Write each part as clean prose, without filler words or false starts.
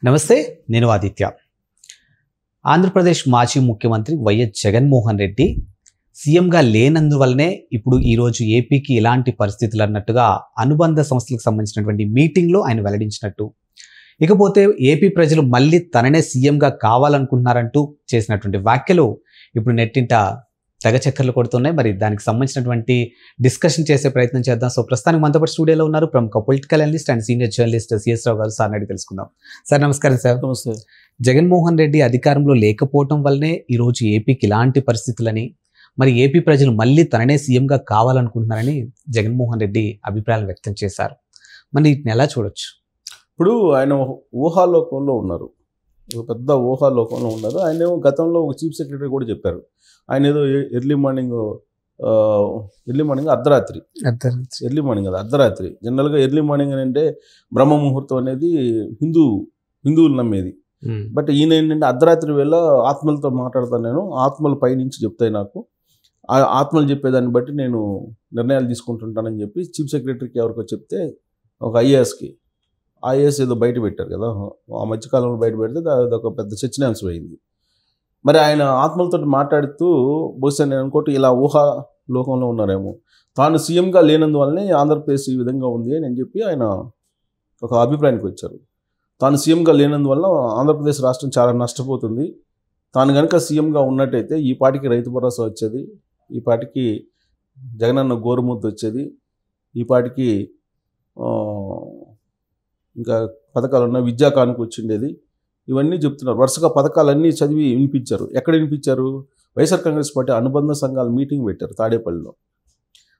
నమస్తే, నేను ఆదిత్య. ఆంధ్రప్రదేశ్ మాజీ ముఖ్యమంత్రి వైఎస్ జగన్మోహన్ రెడ్డి సీఎంగా లేనందువల్లనే ఇప్పుడు ఈరోజు ఏపీకి ఇలాంటి పరిస్థితులు అన్నట్టుగా అనుబంధ సంస్థలకు సంబంధించినటువంటి మీటింగ్లో ఆయన వెల్లడించినట్టు, ఇకపోతే ఏపీ ప్రజలు మళ్ళీ తననే సీఎంగా కావాలనుకుంటున్నారంటూ చేసినటువంటి వ్యాఖ్యలు ఇప్పుడు నెట్టింట తెగ చక్కర్లు కొడుతున్నాయి. మరి దానికి సంబంధించినటువంటి డిస్కషన్ చేసే ప్రయత్నం చేద్దాం. సో ప్రస్తుతానికి మనతో పాటు స్టూడియోలో ఉన్నారు ప్రముఖ political analyst and senior journalist CS Rao garu. Sir అడిగి తెలుసుకుందాం. సార్ నమస్కారం. సార్ నమస్తే. జగన్మోహన్ రెడ్డి అధికారంలో లేకపోవటం వల్లనే ఈరోజు ఏపీకి ఇలాంటి పరిస్థితులని, మరి ఏపీ ప్రజలు మళ్ళీ తననే సీఎంగా కావాలనుకుంటున్నారని జగన్మోహన్ రెడ్డి అభిప్రాయాలు వ్యక్తం చేశారు. మరి వీటిని ఎలా చూడొచ్చు? ఇప్పుడు ఆయన ఊహాలోకంలో ఉన్నారు, ఒక పెద్ద ఊహాలోకంలో ఉన్నారు. ఆయన గతంలో ఒక చీఫ్ సెక్రటరీ కూడా చెప్పారు, ఆయన ఏదో ఎర్లీ మార్నింగ్ అర్ధరాత్రి జనరల్గా ఎర్లీ మార్నింగ్ అని అంటే బ్రహ్మ ముహూర్తం అనేది హిందువులు నమ్మేది. బట్ ఈయన ఏంటంటే అర్ధరాత్రి వేళ ఆత్మలతో మాట్లాడతాను, నేను ఆత్మల పైనుంచి చెప్తాయి, నాకు ఆ ఆత్మలు చెప్పేదాన్ని బట్టి నేను నిర్ణయాలు తీసుకుంటుంటానని చెప్పి చీఫ్ సెక్రటరీకి ఎవరికో చెప్తే, ఒక ఐఏఎస్ ఏదో బయట పెట్టారు కదా, ఆ మధ్యకాలంలో బయట పెడితే అది ఒక పెద్ద చర్చనీయాంశం అయింది. మరి ఆయన ఆత్మలతో మాట్లాడుతూ బహుశా నేను అనుకోటి ఇలా ఊహా లోకంలో ఉన్నారేమో, తాను సీఎంగా లేనందువల్లనే ఆంధ్రప్రదేశ్ ఈ విధంగా ఉంది అని చెప్పి ఆయన ఒక అభిప్రాయానికి వచ్చారు. తాను సీఎంగా లేనందువల్ల ఆంధ్రప్రదేశ్ రాష్ట్రం చాలా నష్టపోతుంది, తాను కనుక సీఎంగా ఉన్నట్టయితే ఈ పాటికి రైతు భరోసా వచ్చేది, ఈ పాటికి జగనన్న గోరుముద్ద వచ్చేది, ఈ పాటికి ఇంకా పథకాలు ఉన్న విద్యా కానుక వచ్చిండేది, ఇవన్నీ చెప్తున్నారు. వరుసగా పథకాలన్నీ చదివి వినిపించారు. ఎక్కడ వినిపించారు? వైఎస్ఆర్ కాంగ్రెస్ పార్టీ అనుబంధ సంఘాల మీటింగ్ పెట్టారు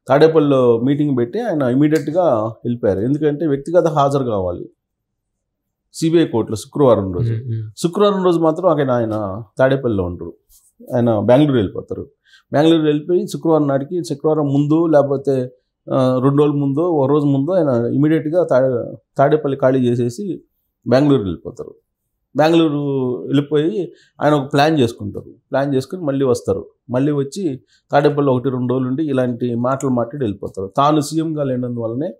తాడేపల్లిలో మీటింగ్ పెట్టి ఆయన ఇమీడియట్గా వెళ్ళిపోయారు. ఎందుకంటే వ్యక్తిగత హాజరు కావాలి సిబిఐ కోర్టులో శుక్రవారం రోజు మాత్రం ఆయన తాడేపల్లిలో ఉండరు, ఆయన బెంగళూరు వెళ్ళిపోతారు. బెంగళూరు వెళ్ళిపోయి శుక్రవారం ముందు లేకపోతే 2 రోజుల ముందు, ఒక రోజు ముందు ఆయన ఇమీడియట్గా తాడేపల్లి ఖాళీ చేసేసి బెంగళూరు వెళ్ళిపోతారు. బెంగళూరు వెళ్ళిపోయి ఆయన ఒక ప్లాన్ చేసుకుని మళ్ళీ వస్తారు. మళ్ళీ వచ్చి తాడేపల్లి 1-2 రోజులు ఉండి ఇలాంటి మాటలు మాట్లాడి వెళ్ళిపోతారు. తాను సీఎంగా లేనందువల్లనే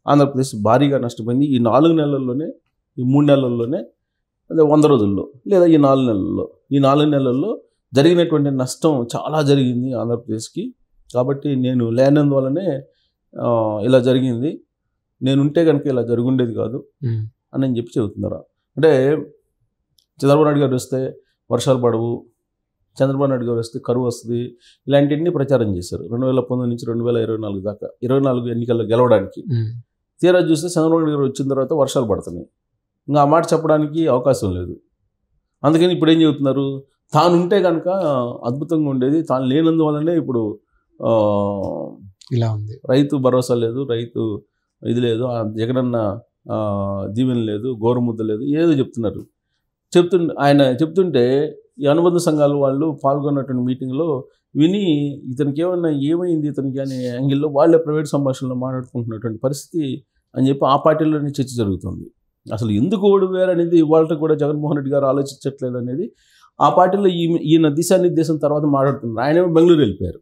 ఆంధ్రప్రదేశ్ భారీగా నష్టపోయింది. ఈ 4 నెలల్లోనే, ఈ 3 నెలల్లోనే, అదే 100 రోజుల్లో, లేదా ఈ 4 నెలల్లో జరిగినటువంటి నష్టం చాలా జరిగింది ఆంధ్రప్రదేశ్కి. కాబట్టి నేను లేనందువల్లనే ఇలా జరిగింది, నేనుంటే కనుక ఇలా జరుగుండేది కాదు అని చెప్పి చెబుతున్నారు. అంటే చంద్రబాబు నాయుడు గారు వస్తే వర్షాలు పడవు, చంద్రబాబు నాయుడు గారు వస్తే కరువు వస్తుంది, ఇలాంటివన్నీ ప్రచారం చేశారు 2019 నుంచి 2024 దాకా, 24 ఎన్నికల్లో గెలవడానికి. తీరా చూస్తే చంద్రబాబు నాయుడు గారు వచ్చిన తర్వాత వర్షాలు పడుతున్నాయి, ఇంకా ఆ మాట చెప్పడానికి అవకాశం లేదు. అందుకని ఇప్పుడు ఏం చెబుతున్నారు, తాను ఉంటే కనుక అద్భుతంగా ఉండేది, తాను లేనందువల్లనే ఇప్పుడు ఇలా ఉంది, రైతు భరోసా లేదు, రైతు ఇది లేదు, జగనన్న దీవెన లేదు, గోరుముద్ద లేదు, ఏదో ఆయన చెప్తుంటే ఈ అనుబంధ సంఘాల వాళ్ళు పాల్గొన్నటువంటి మీటింగ్లో విని ఇతనికి ఏమైంది ఇతనికి అనే యాంగిల్లో వాళ్ళే ప్రైవేట్ సంభాషణలో మాట్లాడుకుంటున్నటువంటి పరిస్థితి అని చెప్పి ఆ పార్టీలోనే చర్చ జరుగుతుంది. అసలు ఎందుకు ఓడిపోయారు అనేది ఇవాళ కూడా జగన్మోహన్ రెడ్డి గారు ఆలోచించట్లేదు అనేది ఆ పార్టీలో ఈయన దిశానిర్దేశం తర్వాత మాట్లాడుతున్నారు. ఆయనేమో బెంగళూరు వెళ్ళిపోయారు.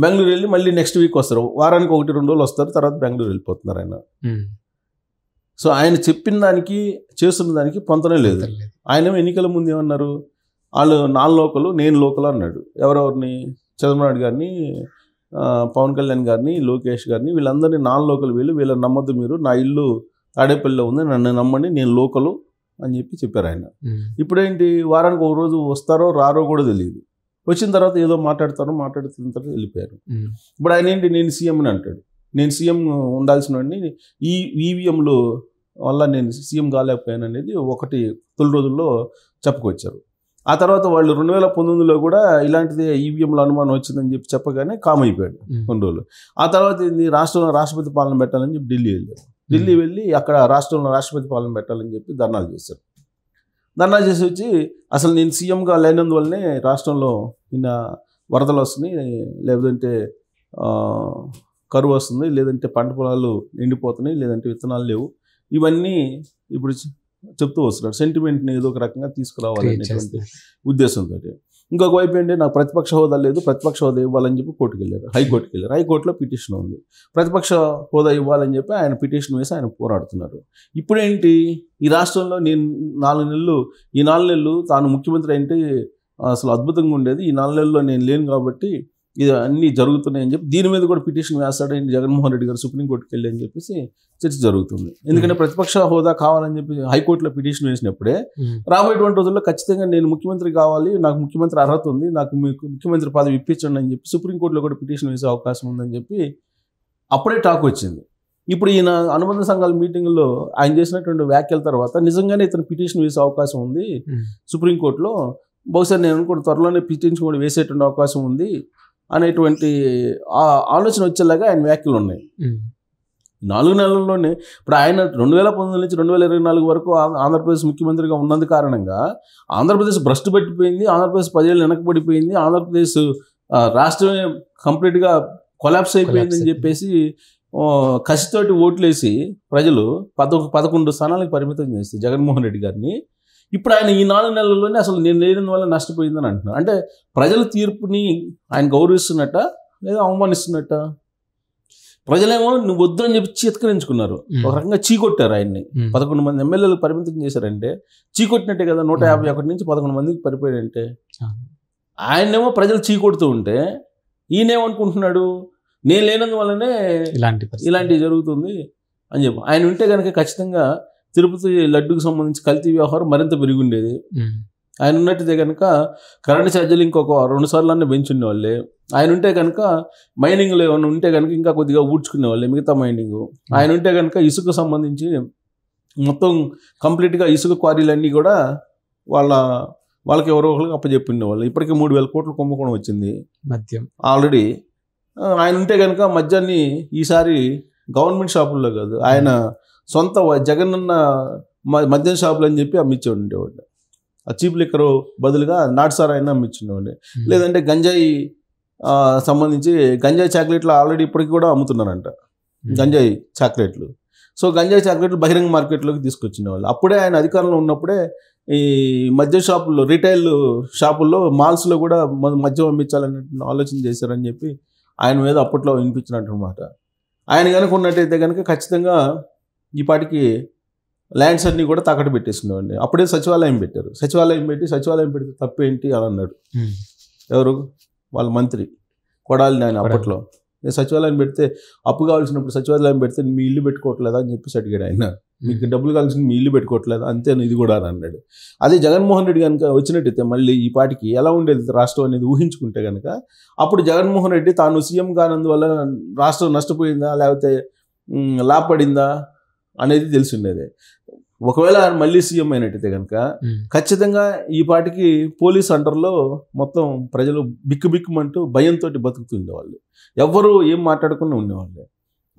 బెంగళూరు వెళ్ళి మళ్ళీ నెక్స్ట్ వీక్ వస్తారు, వారానికి 1-2 రోజులు వస్తారు, తర్వాత బెంగళూరు వెళ్ళిపోతున్నారు ఆయన. సో ఆయన చెప్పిన దానికి చేస్తున్న దానికి పొంతనే లేదు. ఆయనేమో ఎన్నికల ముందు ఏమన్నారు, వాళ్ళు నాన్ లోకలు నేను లోకల్ అన్నాడు. ఎవరెవరిని? చంద్రబాబు నాయుడు గారిని, పవన్ కళ్యాణ్ గారిని, లోకేష్ గారిని, వీళ్ళందరినీ నాన్ లోకల్ వీళ్ళని నమ్మద్దు, మీరు నా ఇల్లు తాడేపల్లిలో ఉంది, నన్ను నమ్మండి, నేను లోకలు అని చెప్పారు ఆయన. ఇప్పుడేంటి, వారానికి 1 రోజు వస్తారో రారో కూడా తెలియదు, వచ్చిన తర్వాత ఏదో మాట్లాడుతున్న తర్వాత వెళ్ళిపోయారు. ఇప్పుడు ఆయన ఏంటి, నేను సీఎం అని అంటాడు, నేను సీఎం ఉండాల్సిన వాడిని, ఈ ఈవీఎంలు వల్ల నేను సీఎం కాలేకపోయాను అనేది ఒకటి తొలి రోజుల్లో చెప్పుకొచ్చారు. ఆ తర్వాత వాళ్ళు 2019లో కూడా ఇలాంటిది ఈవీఎంలో అనుమానం వచ్చిందని చెప్పి చెప్పగానే కామ్ అయిపోయాడు కొన్ని రోజులు. ఆ తర్వాత రాష్ట్రంలో రాష్ట్రపతి పాలన పెట్టాలని చెప్పి ఢిల్లీ వెళ్ళి అక్కడ రాష్ట్రంలో రాష్ట్రపతి పాలన పెట్టాలని చెప్పి ధర్నాలు చేసి వచ్చి అసలు నేను సీఎంగా లేనందువల్లనే రాష్ట్రంలో నిన్న వరదలు వస్తున్నాయి, లేదంటే కరువు వస్తుంది, లేదంటే పంట పొలాలు నిండిపోతున్నాయి, లేదంటే విత్తనాలు లేవు, ఇవన్నీ ఇప్పుడు చెప్తూ వస్తున్నారు. సెంటిమెంట్ని ఏదో ఒక రకంగా తీసుకురావాలనేటువంటి ఉద్దేశంతో. ఇంకొక వైపు ఏంటి, నాకు ప్రతిపక్ష హోదా లేదు, ప్రతిపక్ష హోదా ఇవ్వాలని చెప్పి కోర్టుకు వెళ్ళారు, హైకోర్టుకి వెళ్ళారు. హైకోర్టులో పిటిషన్ ఉంది, ప్రతిపక్ష హోదా ఇవ్వాలని చెప్పి ఆయన పిటిషన్ వేసి ఆయన పోరాడుతున్నారు. ఇప్పుడేంటి, ఈ రాష్ట్రంలో నేను 4 నెలలు, ఈ 4 నెలలు తాను ముఖ్యమంత్రి అంటే అసలు అద్భుతంగా ఉండేది, ఈ 4 నెలల్లో నేను లేను కాబట్టి ఇది అన్నీ జరుగుతున్నాయని చెప్పి దీని మీద కూడా పిటిషన్ వేస్తాడని జగన్మోహన్ రెడ్డి గారు సుప్రీంకోర్టుకి వెళ్ళి అని చెప్పేసి చర్చ జరుగుతుంది. ఎందుకంటే ప్రతిపక్ష హోదా కావాలని చెప్పి హైకోర్టులో పిటిషన్ వేసినప్పుడే రాబోయేటువంటి రోజుల్లో ఖచ్చితంగా నేను ముఖ్యమంత్రి కావాలి, నాకు ముఖ్యమంత్రి అర్హత ఉంది, నాకు ముఖ్యమంత్రి పదవి ఇప్పించండి అని చెప్పి సుప్రీంకోర్టులో కూడా పిటిషన్ వేసే అవకాశం ఉందని చెప్పి అప్పుడే టాక్ వచ్చింది. ఇప్పుడు ఈయన అనుబంధ సంఘాల మీటింగ్లో ఆయన చేసినటువంటి వ్యాఖ్యల తర్వాత నిజంగానే ఇతను పిటిషన్ వేసే అవకాశం ఉంది సుప్రీంకోర్టులో, బహుశా నేను అనుకుంటే త్వరలోనే పిటిషన్ కూడా వేసేటువంటి అవకాశం ఉంది అనేటువంటి ఆలోచన వచ్చేలాగా ఆయన వ్యాఖ్యలు ఉన్నాయి. 4 నెలల్లోనే ఇప్పుడు ఆయన 2019 నుంచి 2024 వరకు ఆంధ్రప్రదేశ్ ముఖ్యమంత్రిగా ఉన్నందు కారణంగా ఆంధ్రప్రదేశ్ భ్రష్టు పట్టిపోయింది, ఆంధ్రప్రదేశ్ 10 ఏళ్ళు వెనకబడిపోయింది, ఆంధ్రప్రదేశ్ రాష్ట్రమే కంప్లీట్గా కొలాప్స్ అయిపోయిందని చెప్పేసి కసితోటి ఓట్లేసి ప్రజలు 11 స్థానాలకు పరిమితం చేస్తే జగన్మోహన్ రెడ్డి గారిని, ఇప్పుడు ఆయన ఈ 4 నెలల్లోనే అసలు నేను లేని వల్ల నష్టపోయిందని అంటున్నారు. అంటే ప్రజల తీర్పుని ఆయన గౌరవిస్తున్నట్ట లేదా అవమానిస్తున్నట్ట? ప్రజలేమో నువ్వు వద్దు అని చెప్పి చీత్కరించుకున్నారు, ఒక రకంగా చీకొట్టారు ఆయన్ని. 11 మంది ఎమ్మెల్యేలకు పరిమితం చేశారంటే చీకొట్టినట్టే కదా. 151 నుంచి 11 మందికి పరిపోయాడంటే ఆయన్నేమో ప్రజలు చీకొడుతూ ఉంటే ఈయనేమనుకుంటున్నాడు, నేను లేనందువల్లనే ఇలాంటివి జరుగుతుంది అని చెప్పి. ఆయన ఉంటే కనుక ఖచ్చితంగా తిరుపతి లడ్డుకు సంబంధించి కల్తీ వ్యవహారం మరింత పెరిగి ఉండేది. ఆయన ఉన్నట్టయితే కనుక కరెంటు ఛార్జీలు ఇంకొక 2 సార్లు పెంచుకునే వాళ్ళే. ఆయన ఉంటే కనుక మైనింగ్లో ఏమైనా ఉంటే కనుక ఇంకా కొద్దిగా ఊడ్చుకునే వాళ్ళే మిగతా మైనింగ్. ఆయన ఉంటే కనుక ఇసుక సంబంధించి మొత్తం కంప్లీట్గా ఇసుక క్వారీలన్నీ కూడా వాళ్ళకి ఎవరో ఒకరికి అప్పచెప్పిండే వాళ్ళు. ఇప్పటికీ 3,000 కోట్ల కుంభకోణం వచ్చింది మద్యం ఆల్రెడీ. ఆయన ఉంటే కనుక మద్యాన్ని ఈసారి గవర్నమెంట్ షాపుల్లో కాదు, ఆయన సొంత జగనన్న మద్యం షాపులు అని చెప్పి అమ్మించే ఉండేవాడు. ఆ చీప్ లిక్కర్ బదులుగా నాటుసారా అయినా అమ్మించుండేవాడు. లేదంటే గంజాయి సంబంధించి గంజాయి చాక్లెట్లు ఆల్రెడీ ఇప్పటికి కూడా అమ్ముతున్నారంట, గంజాయి చాక్లెట్లు. సో గంజాయి చాక్లెట్లు బహిరంగ మార్కెట్లోకి తీసుకొచ్చినవాళ్ళు. అప్పుడే ఆయన అధికారంలో ఉన్నప్పుడే ఈ మద్యం షాపుల్లో, రీటైల్ షాపుల్లో, మాల్స్లో కూడా మద్యం అమ్మించాలని ఆలోచన చేశారని చెప్పి ఆయన మీద అప్పట్లో వినిపించినట్టు అనమాట. ఆయన కనుక ఉన్నట్టయితే కనుక ఖచ్చితంగా ఈ పాటికి ల్యాండ్స్ అన్నీ కూడా తాకట్టు పెట్టేసుకునేవాడిని. అప్పుడే సచివాలయం పెట్టారు, సచివాలయం పెడితే తప్పేంటి అని అన్నాడు. ఎవరు, వాళ్ళ మంత్రి కొడాలి నాయన. అప్పట్లో సచివాలయం పెడితే అప్పు కావాల్సినప్పుడు సచివాలయం పెడితే మీ ఇల్లు పెట్టుకోవట్లేదా అని చెప్పేసి అడిగాడు ఆయన. మీకు డబ్బులు కావాల్సిన మీ ఇల్లు పెట్టుకోవట్లేదా, అంతే ఇది కూడా అని అన్నాడు. అదే జగన్మోహన్ రెడ్డి కనుక వచ్చినట్టయితే మళ్ళీ ఈ పాటికి ఎలా ఉండేది రాష్ట్రం అనేది ఊహించుకుంటే కనుక, అప్పుడు జగన్మోహన్ రెడ్డి తాను సీఎం కానందువల్ల రాష్ట్రం నష్టపోయిందా లేకపోతే లాభపడిందా అనేది తెలిసి ఉండేది. ఒకవేళ మళ్ళీ సీఎం అయినట్టయితే కనుక ఖచ్చితంగా ఈ పాటికి పోలీస్ అండర్లో మొత్తం ప్రజలు బిక్కుబిక్కుమంటూ భయంతో బతుకుతుండేవాళ్ళు, ఎవ్వరూ ఏం మాట్లాడకుండా ఉండేవాళ్ళు.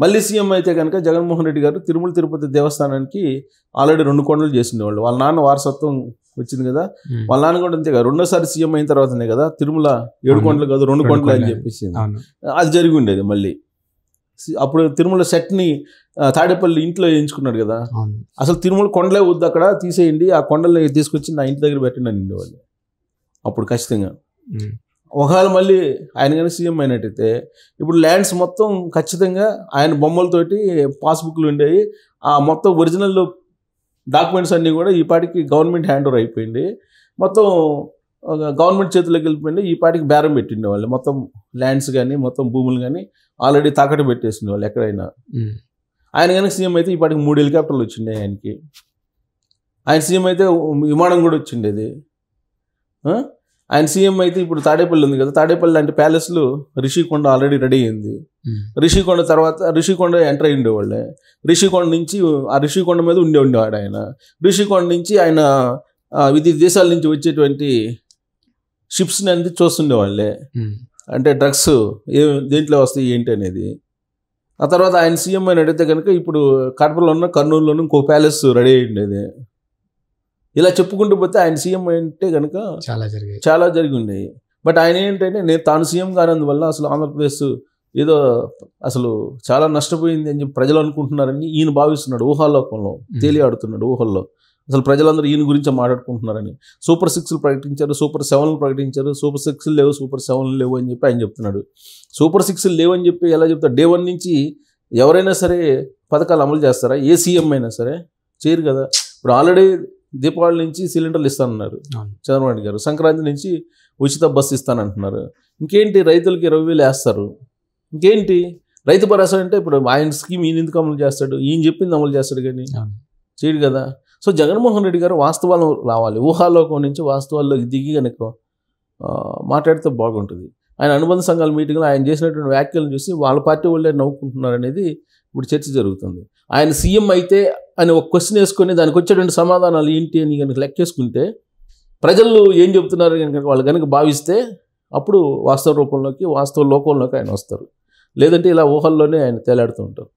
మళ్ళీ సీఎం అయితే కనుక జగన్మోహన్ రెడ్డి గారు తిరుమల తిరుపతి దేవస్థానానికి ఆల్రెడీ 2 కొండలు చేసిండేవాళ్ళు. వాళ్ళ నాన్న వారసత్వం వచ్చింది కదా, వాళ్ళ నాన్న కూడా అంతే కదా, 2వ సీఎం అయిన తర్వాతనే కదా తిరుమల 7 కొండలు కాదు 2 కొండలు అని చెప్పేసి అది జరిగి ఉండేది. మళ్ళీ అప్పుడు తిరుమల సెట్ని తాడేపల్లి ఇంట్లో వేయించుకున్నాడు కదా, అసలు తిరుమల కొండలే వద్దు, అక్కడ తీసేయండి, ఆ కొండల్ని తీసుకొచ్చి నా ఇంటి దగ్గర పెట్టండి అని ఉండేవాళ్ళు అప్పుడు ఖచ్చితంగా. ఒకవేళ మళ్ళీ ఆయన కానీ సీఎం అయినట్టయితే ఇప్పుడు ల్యాండ్స్ మొత్తం ఖచ్చితంగా ఆయన బొమ్మలతోటి పాస్బుక్లు ఉండేవి, ఆ మొత్తం ఒరిజినల్ డాక్యుమెంట్స్ అన్నీ కూడా ఈ పాటికి గవర్నమెంట్ హ్యాండ్ ఓవర్ అయిపోయింది, మొత్తం గవర్నమెంట్ చేతుల్లోకి వెళ్ళిపోయింది. ఈ పాటికి బేరం పెట్టిండే వాళ్ళు మొత్తం ల్యాండ్స్ కానీ మొత్తం భూములు కానీ ఆల్రెడీ తాకట్టు పెట్టేసిండే వాళ్ళు ఎక్కడైనా. ఆయన కనుక సీఎం అయితే ఈ పాటికి 3 హెలికాప్టర్లు వచ్చిండే ఆయనకి. ఆయన సీఎం అయితే విమానం కూడా వచ్చిండేది. ఆయన సీఎం అయితే ఇప్పుడు తాడేపల్లి ఉంది కదా, తాడేపల్లి లాంటి ప్యాలెస్లు రిషికొండ ఆల్రెడీ రెడీ అయింది. రిషికొండ తర్వాత రిషికొండ ఎంటర్ అయి ఉండేవాళ్ళే. రిషికొండ నుంచి ఆ రిషికొండ మీద ఉండేవాడు ఆయన. రిషికొండ నుంచి ఆయన వివిధ దేశాల నుంచి వచ్చేటువంటి షిప్స్ని అనేది చూస్తుండేవాళ్ళే, అంటే డ్రగ్స్ దేంట్లో వస్తాయి ఏంటి అనేది. ఆ తర్వాత ఆయన సీఎం అని అడిగితే కనుక ఇప్పుడు కడపలోనూ కర్నూలులోనూ ఇంకో ప్యాలెస్ రెడీ అయి ఉండేది. ఇలా చెప్పుకుంటూ పోతే ఆయన సీఎం అంటే కనుక చాలా జరిగి ఉండేవి. బట్ ఆయన ఏంటంటే నేను తాను సీఎం కానందువల్ల అసలు ఆంధ్రప్రదేశ్ ఏదో అసలు చాలా నష్టపోయింది అని చెప్పి ప్రజలు అనుకుంటున్నారని ఈయన భావిస్తున్నాడు. ఊహాలోకంలో తేలియాడుతున్నాడు ఊహల్లో. అసలు ప్రజలందరూ ఈయన గురించే మాట్లాడుకుంటున్నారని. సూపర్ 6 ప్రకటించారు, సూపర్ 7 ప్రకటించారు, సూపర్ 6 లేవు, సూపర్ 7 లేవు అని చెప్పి ఆయన చెప్తున్నాడు. సూపర్ 6 లేవని చెప్పి ఎలా చెప్తారు? డే 1 నుంచి ఎవరైనా సరే పథకాలు అమలు చేస్తారా? ఏ సీఎం అయినా సరే చేయరు కదా. ఇప్పుడు ఆల్రెడీ దీపావళి నుంచి సిలిండర్లు ఇస్తానన్నారు చంద్రబాబు నాయుడు గారు, సంక్రాంతి నుంచి ఉచిత బస్సు ఇస్తానంటున్నారు. ఇంకేంటి, రైతులకి 20,000 వేస్తారు. ఇంకేంటి రైతు భరోసా అంటే ఇప్పుడు ఆయన స్కీమ్ ఈయన ఎందుకు అమలు చేస్తాడు? ఈయన చెప్పింది అమలు చేస్తాడు కానీ చేయడు కదా. సో జగన్మోహన్ రెడ్డి గారు వాస్తవాలు రావాలి, ఊహాలోకం నుంచి వాస్తవాల్లోకి దిగి కనుక మాట్లాడితే బాగుంటుంది. ఆయన అనుబంధ సంఘాల మీటింగ్లో ఆయన చేసినటువంటి వ్యాఖ్యలను చూసి వాళ్ళ పార్టీ వాళ్ళే నవ్వుకుంటున్నారు అనేది ఇప్పుడు చర్చ జరుగుతుంది. ఆయన సీఎం అయితే అని ఒక క్వశ్చన్ వేసుకొని దానికి వచ్చేటువంటి సమాధానాలు ఏంటి అని కనుక లెక్కేసుకుంటే ప్రజలు ఏం చెబుతున్నారు కనుక వాళ్ళు కనుక భావిస్తే అప్పుడు వాస్తవ రూపంలోకి, వాస్తవ లోకంలోకి ఆయన వస్తారు. లేదంటే ఇలా ఊహల్లోనే ఆయన తేలాడుతూ ఉంటారు.